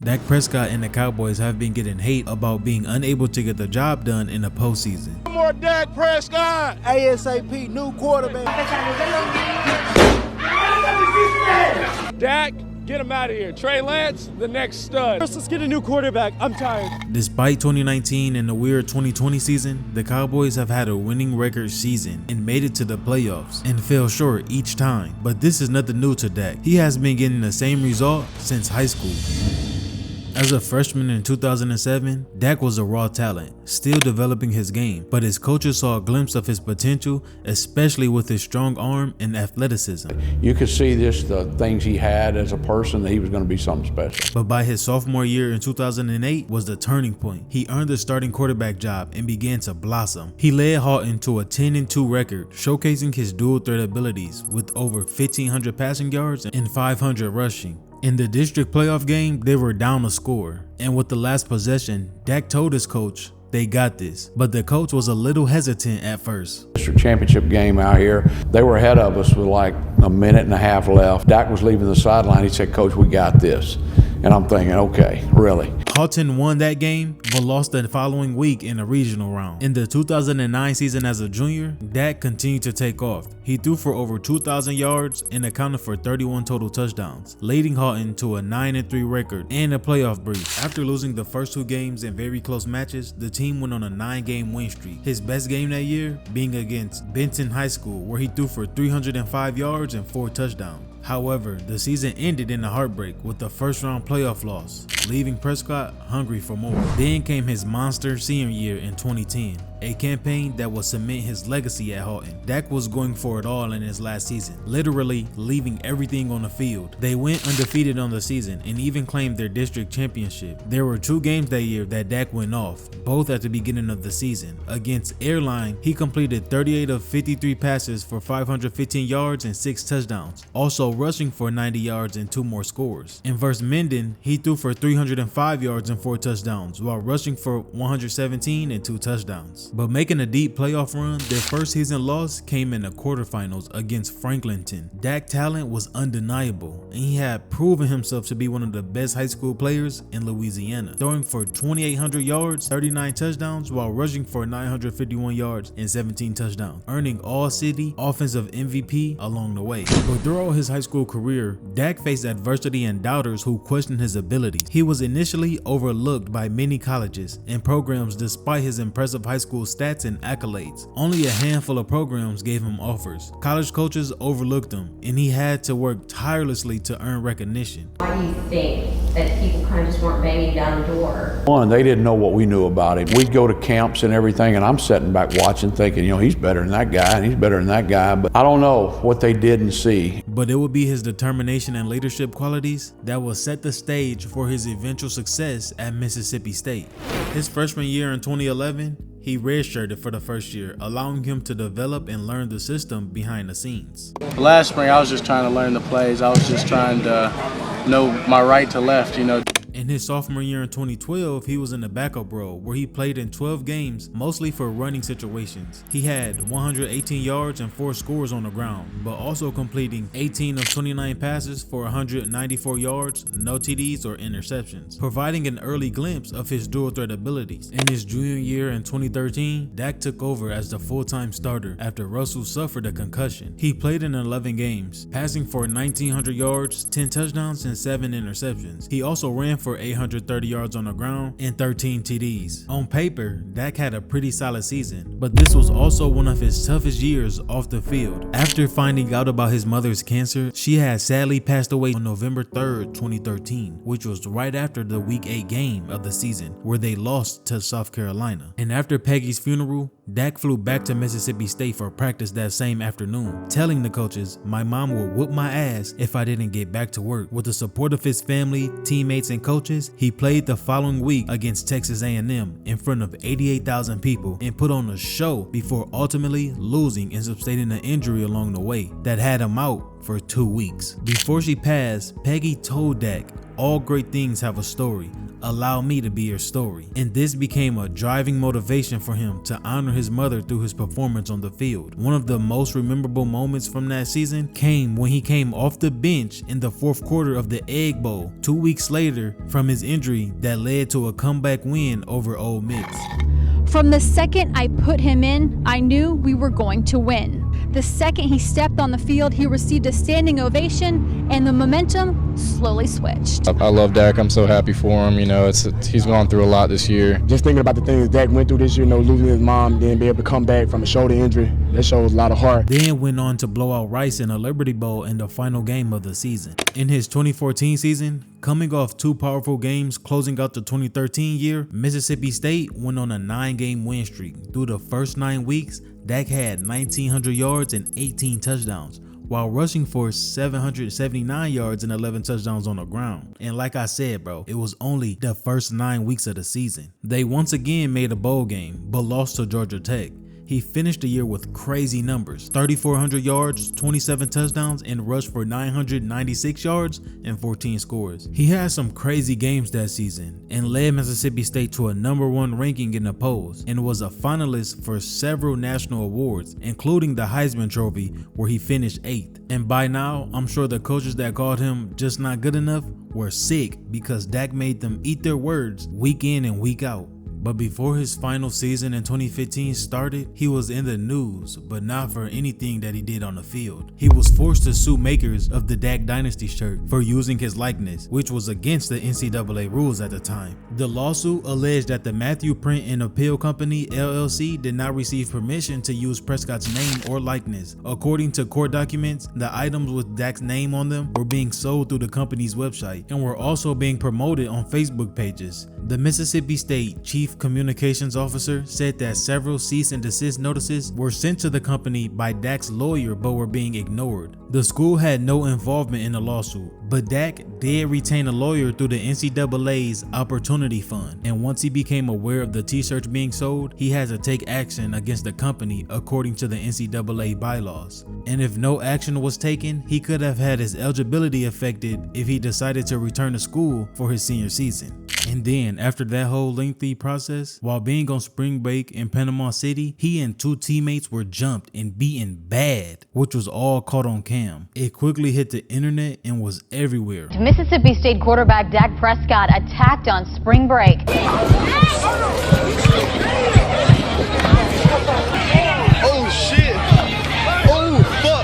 Dak Prescott and the Cowboys have been getting hate about being unable to get the job done in the postseason. More Dak Prescott! ASAP, new quarterback. Dak, get him out of here. Trey Lance, the next stud. Let's get a new quarterback. I'm tired. Despite 2019 and the weird 2020 season, the Cowboys have had a winning record season and made it to the playoffs and fell short each time. But this is nothing new to Dak. He has been getting the same result since high school. As a freshman in 2007, Dak was a raw talent, still developing his game, but his coaches saw a glimpse of his potential, especially with his strong arm and athleticism. You could see the things he had as a person, that he was going to be something special. But by his sophomore year in 2008 was the turning point. He earned the starting quarterback job and began to blossom. He led Houghton to a 10-2 record, showcasing his dual threat abilities with over 1,500 passing yards and 500 rushing. In the district playoff game, they were down a score, and with the last possession, Dak told his coach, "They got this." But the coach was a little hesitant at first. District championship game out here, they were ahead of us with like a minute and a half left. Dak was leaving the sideline. He said, "Coach, we got this." And I'm thinking, okay, really? Houghton won that game, but lost the following week in a regional round. In the 2009 season as a junior, Dak continued to take off. He threw for over 2,000 yards and accounted for 31 total touchdowns, leading Houghton to a 9-3 record and a playoff berth. After losing the first two games in very close matches, the team went on a 9-game win streak. His best game that year being against Benton High School, where he threw for 305 yards and 4 touchdowns. However, the season ended in a heartbreak with the first-round playoff loss, leaving Prescott hungry for more. Then came his monster senior year in 2010, a campaign that would cement his legacy at Houghton. Dak was going for it all in his last season, literally leaving everything on the field. They went undefeated on the season and even claimed their district championship. There were 2 games that year that Dak went off, both at the beginning of the season. Against Airline, he completed 38 of 53 passes for 515 yards and 6 touchdowns, also rushing for 90 yards and 2 more scores. And versus Minden, he threw for 305 yards and 4 touchdowns, while rushing for 117 and 2 touchdowns. But making a deep playoff run, their first season loss came in the quarterfinals against Franklinton. Dak's talent was undeniable, and he had proven himself to be one of the best high school players in Louisiana, throwing for 2,800 yards, 39 touchdowns, while rushing for 951 yards and 17 touchdowns, earning All-City Offensive MVP along the way. But throughout his high school career, Dak faced adversity and doubters who questioned his abilities. He was initially overlooked by many colleges and programs despite his impressive high school stats and accolades. Only a handful of programs gave him offers. College coaches overlooked him, and he had to work tirelessly to earn recognition. Why do you think that people kind of just weren't banging down the door? One, they didn't know what we knew about him. We'd go to camps and everything, and I'm sitting back watching thinking, he's better than that guy, and he's better than that guy, but I don't know what they didn't see. But it would be his determination and leadership qualities that will set the stage for his eventual success at Mississippi State. His freshman year in 2011, he redshirted for the first year, allowing him to develop and learn the system behind the scenes. Last spring, I was just trying to learn the plays. I was just trying to know my right to left, In his sophomore year in 2012, he was in the backup role where he played in 12 games, mostly for running situations. He had 118 yards and 4 scores on the ground, but also completing 18 of 29 passes for 194 yards, no TDs or interceptions, providing an early glimpse of his dual threat abilities. In his junior year in 2013, Dak took over as the full-time starter after Russell suffered a concussion. He played in 11 games, passing for 1,900 yards, 10 touchdowns, and 7 interceptions. He also ran for 830 yards on the ground and 13 TDs. On paper, Dak had a pretty solid season, but this was also one of his toughest years off the field. After finding out about his mother's cancer, she had sadly passed away on November 3rd, 2013, which was right after the Week 8 game of the season, where they lost to South Carolina. And after Peggy's funeral, Dak flew back to Mississippi State for practice that same afternoon, telling the coaches, "My mom would whoop my ass if I didn't get back to work." With the support of his family, teammates, and coaches, he played the following week against Texas A&M in front of 88,000 people and put on a show before ultimately losing and sustaining an injury along the way that had him out for 2 weeks. Before she passed, Peggy told Dak, "All great things have a story. Allow me to be your story." And this became a driving motivation for him to honor his mother through his performance on the field. One of the most memorable moments from that season came when he came off the bench in the 4th quarter of the Egg Bowl 2 weeks later from his injury that led to a comeback win over Ole Miss. From the second I put him in, I knew we were going to win. The second he stepped on the field, he received a standing ovation, and the momentum slowly switched. I love Dak. I'm so happy for him. You know, he's gone through a lot this year. Just thinking about the things Dak went through this year, losing his mom, then be able to come back from a shoulder injury, that shows a lot of heart. Then went on to blow out Rice in a Liberty Bowl in the final game of the season. In his 2014 season, coming off 2 powerful games closing out the 2013 year, Mississippi State went on a 9-game win streak. Through the first 9 weeks, Dak had 1,900 yards and 18 touchdowns, while rushing for 779 yards and 11 touchdowns on the ground. And like I said, bro, it was only the first 9 weeks of the season. They once again made a bowl game, but lost to Georgia Tech. He finished the year with crazy numbers: 3,400 yards, 27 touchdowns, and rushed for 996 yards and 14 scores. He had some crazy games that season and led Mississippi State to a #1 ranking in the polls and was a finalist for several national awards, including the Heisman Trophy, where he finished 8th. And by now, I'm sure the coaches that called him just not good enough were sick because Dak made them eat their words week in and week out. But before his final season in 2015 started, he was in the news, but not for anything that he did on the field. He was forced to sue makers of the Dak Dynasty shirt for using his likeness, which was against the NCAA rules at the time. The lawsuit alleged that the Matthew Print and Appeal Company LLC did not receive permission to use Prescott's name or likeness. According to court documents, the items with Dak's name on them were being sold through the company's website and were also being promoted on Facebook pages. The Mississippi State Chief Communications Officer said that several cease and desist notices were sent to the company by Dak's lawyer but were being ignored. The school had no involvement in the lawsuit, but Dak did retain a lawyer through the NCAA's Opportunity Fund, and once he became aware of the t-shirts being sold, he had to take action against the company according to the NCAA bylaws. And if no action was taken, he could have had his eligibility affected if he decided to return to school for his senior season. And then, after that whole lengthy process, while being on spring break in Panama City, he and 2 teammates were jumped and beaten bad, which was all caught on cam. It quickly hit the internet and was everywhere. Mississippi State quarterback Dak Prescott attacked on spring break. Oh, shit. Oh, fuck.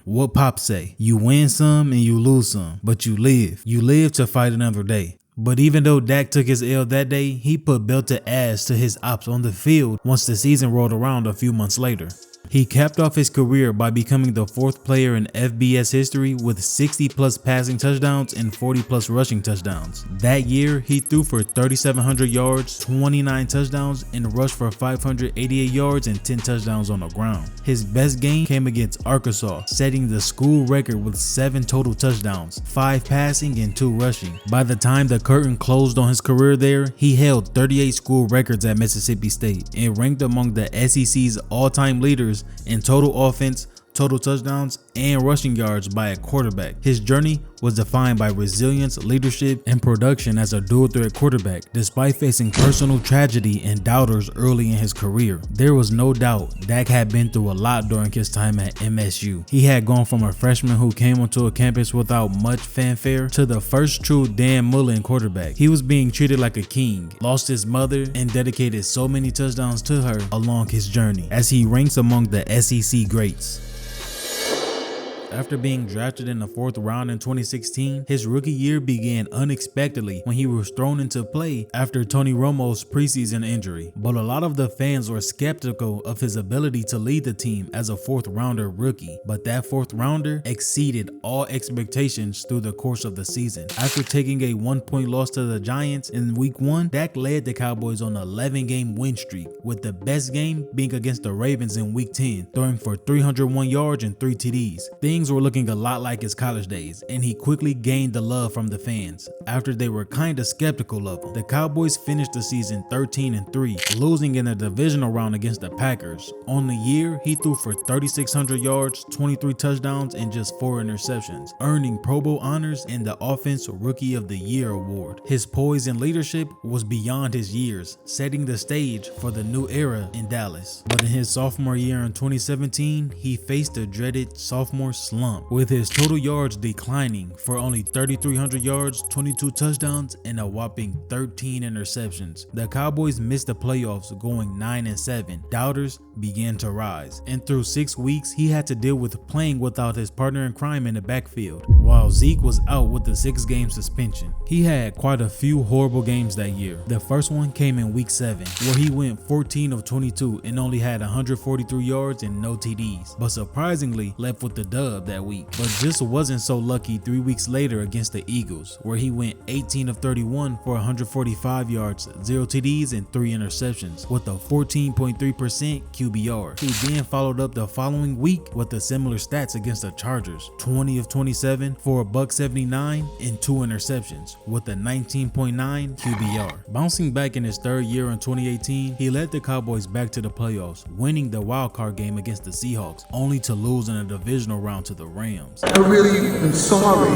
What Pop say? You win some and you lose some, but you live. You live to fight another day. But even though Dak took his L that day, he put belt to ass to his ops on the field once the season rolled around a few months later. He capped off his career by becoming the 4th player in FBS history with 60+ passing touchdowns and 40+ rushing touchdowns. That year, he threw for 3,700 yards, 29 touchdowns, and rushed for 588 yards and 10 touchdowns on the ground. His best game came against Arkansas, setting the school record with 7 total touchdowns, 5 passing and 2 rushing. By the time the curtain closed on his career there, he held 38 school records at Mississippi State and ranked among the SEC's all-time leaders in total offense, total touchdowns, and rushing yards by a quarterback. His journey was defined by resilience, leadership, and production as a dual-threat quarterback, despite facing personal tragedy and doubters early in his career. There was no doubt Dak had been through a lot during his time at MSU. He had gone from a freshman who came onto a campus without much fanfare to the first true Dan Mullen quarterback. He was being treated like a king, lost his mother, and dedicated so many touchdowns to her along his journey, as he ranks among the SEC greats. After being drafted in the 4th round in 2016, his rookie year began unexpectedly when he was thrown into play after Tony Romo's preseason injury. But a lot of the fans were skeptical of his ability to lead the team as a 4th rounder rookie. But that 4th rounder exceeded all expectations through the course of the season. After taking a 1-point loss to the Giants in week 1, Dak led the Cowboys on an 11-game win streak, with the best game being against the Ravens in week 10, throwing for 301 yards and 3 TDs. Things things were looking a lot like his college days, and he quickly gained the love from the fans after they were kinda skeptical of him. The Cowboys finished the season 13-3, losing in a divisional round against the Packers. On the year, he threw for 3,600 yards, 23 touchdowns, and just 4 interceptions, earning Pro Bowl honors and the Offense Rookie of the Year award. His poise and leadership was beyond his years, setting the stage for the new era in Dallas. But in his sophomore year in 2017, he faced the dreaded sophomore slump, with his total yards declining for only 3,300 yards, 22 touchdowns, and a whopping 13 interceptions. The Cowboys missed the playoffs, going 9-7. Doubters began to rise, and through 6 weeks, he had to deal with playing without his partner in crime in the backfield, while Zeke was out with the 6-game suspension. He had quite a few horrible games that year. The first one came in week 7, where he went 14 of 22 and only had 143 yards and no TDs, but surprisingly left with the dub that week. But just wasn't so lucky 3 weeks later against the Eagles, where he went 18 of 31 for 145 yards, 0 TDs, and 3 interceptions with a 14.3% QBR. He then followed up the following week with the similar stats against the Chargers, 20 of 27 for $179 and 2 interceptions with a 19.9 QBR. Bouncing back in his third year in 2018, he led the Cowboys back to the playoffs, winning the wildcard game against the Seahawks, only to lose in a divisional round to the Rams. I really am sorry.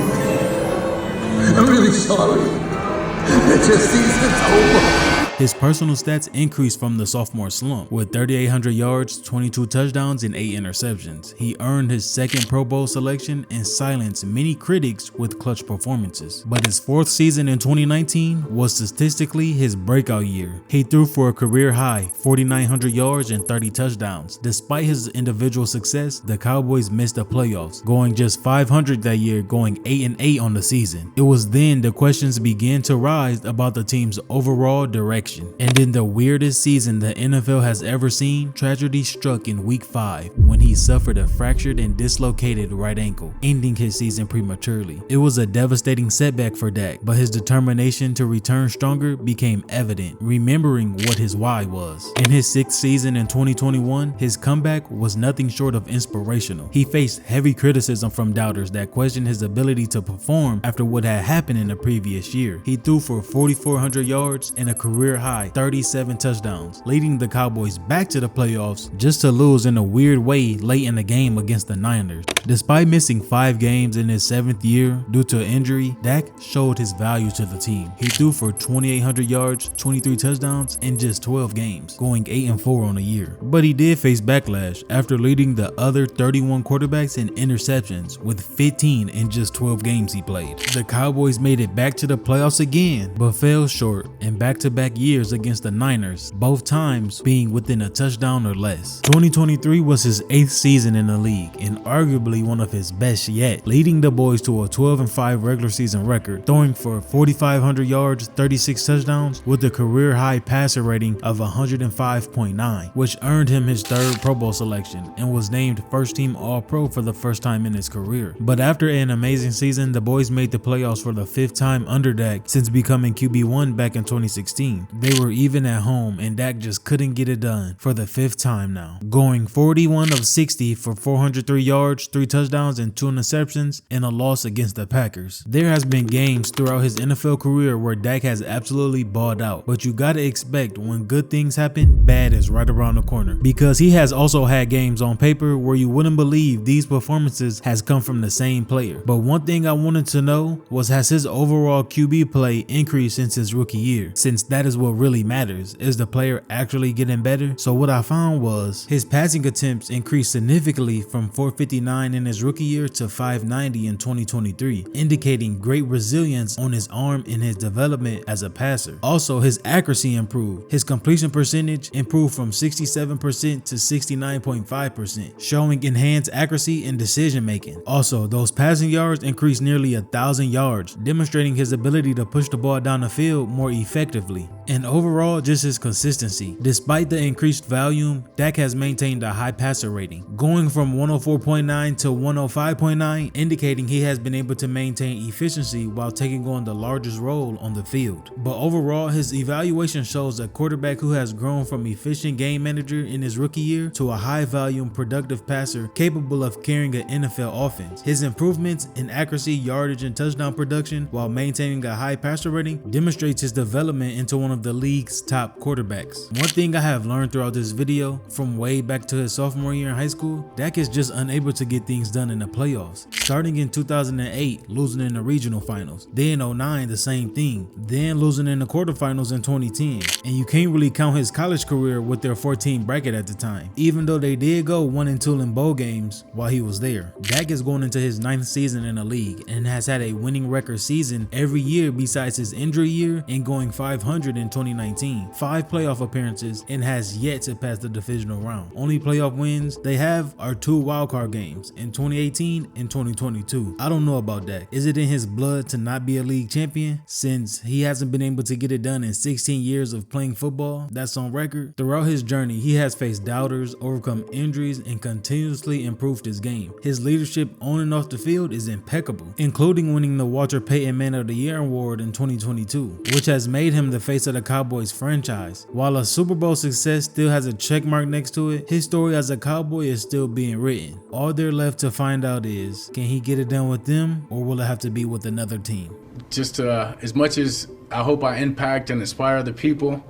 I'm really sorry that your season's over. His personal stats increased from the sophomore slump, with 3,800 yards, 22 touchdowns, and 8 interceptions. He earned his second Pro Bowl selection and silenced many critics with clutch performances. But his 4th season in 2019 was statistically his breakout year. He threw for a career high 4,900 yards and 30 touchdowns. Despite his individual success, the Cowboys missed the playoffs, going just 500 that year, going 8-8 on the season. It was then the questions began to rise about the team's overall direction. And in the weirdest season the NFL has ever seen, tragedy struck in week 5 when he suffered a fractured and dislocated right ankle, ending his season prematurely. It was a devastating setback for Dak, but his determination to return stronger became evident, remembering what his why was. In his 6th season in 2021, his comeback was nothing short of inspirational. He faced heavy criticism from doubters that questioned his ability to perform after what had happened in the previous year. He threw for 4,400 yards and a career high 37 touchdowns, leading the Cowboys back to the playoffs just to lose in a weird way late in the game against the Niners. Despite missing 5 games in his 7th year due to injury, Dak showed his value to the team. He threw for 2,800 yards, 23 touchdowns in just 12 games, going 8-4 on the year. But he did face backlash after leading the other 31 quarterbacks in interceptions, with 15 in just 12 games he played. The Cowboys made it back to the playoffs again, but fell short in back-to-back years against the Niners, both times being within a touchdown or less. 2023 was his 8th season in the league and arguably one of his best yet, leading the boys to a 12-5 regular season record, throwing for 4,500 yards, 36 touchdowns with a career high passer rating of 105.9, which earned him his 3rd Pro Bowl selection and was named first team All-Pro for the first time in his career. But after an amazing season, the boys made the playoffs for the 5th time under Dak since becoming QB1 back in 2016. They were even at home and Dak just couldn't get it done for the 5th time now, going 41 of 60 for 403 yards, 3 touchdowns, and 2 interceptions in a loss against the Packers. There has been games throughout his NFL career where Dak has absolutely balled out, but you gotta expect when good things happen, bad is right around the corner, because he has also had games on paper where you wouldn't believe these performances has come from the same player. But one thing I wanted to know was, has his overall QB play increased since his rookie year, since that is what really matters. Is the player actually getting better? So what I found was his passing attempts increased significantly from 459 in his rookie year to 590 in 2023, indicating great resilience on his arm in his development as a passer. Also, his accuracy improved. His completion percentage improved from 67% to 69.5%, showing enhanced accuracy in decision making. Also, those passing yards increased nearly 1,000 yards, demonstrating his ability to push the ball down the field more effectively. And overall, just his consistency. Despite the increased volume, Dak has maintained a high passer rating, going from 104.9 to 105.9, indicating he has been able to maintain efficiency while taking on the largest role on the field. But overall, his evaluation shows a quarterback who has grown from efficient game manager in his rookie year to a high volume productive passer capable of carrying an NFL offense. His improvements in accuracy, yardage, and touchdown production while maintaining a high passer rating demonstrates his development into one of the league's top quarterbacks. One thing I have learned throughout this video, from way back to his sophomore year in high school, Dak is just unable to get things done in the playoffs. Starting in 2008, losing in the regional finals, then 09 the same thing, then losing in the quarterfinals in 2010, and you can't really count his college career with their 14 bracket at the time, even though they did go 1-2 in bowl games while he was there. Dak is going into his 9th season in the league and has had a winning record season every year besides his injury year and going 500 in 2019, 5 playoff appearances, and has yet to pass the divisional round. Only playoff wins they have are 2 wildcard games in 2018 and 2022. I don't know about Dak. Is it in his blood to not be a league champion since he hasn't been able to get it done in 16 years of playing football? That's on record. Throughout his journey, he has faced doubters, overcome injuries, and continuously improved his game. His leadership on and off the field is impeccable, including winning the Walter Payton Man of the Year award in 2022, which has made him the face of the Cowboys franchise. While a Super Bowl success still has a check mark next to it, his story as a Cowboy is still being written. All they're left to find out is, can he get it done with them, or will it have to be with another team? Just as much as I hope I impact and inspire other people,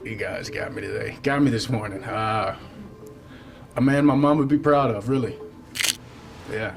you guys got me today. Got me this morning. A man my mom would be proud of, really. Yeah.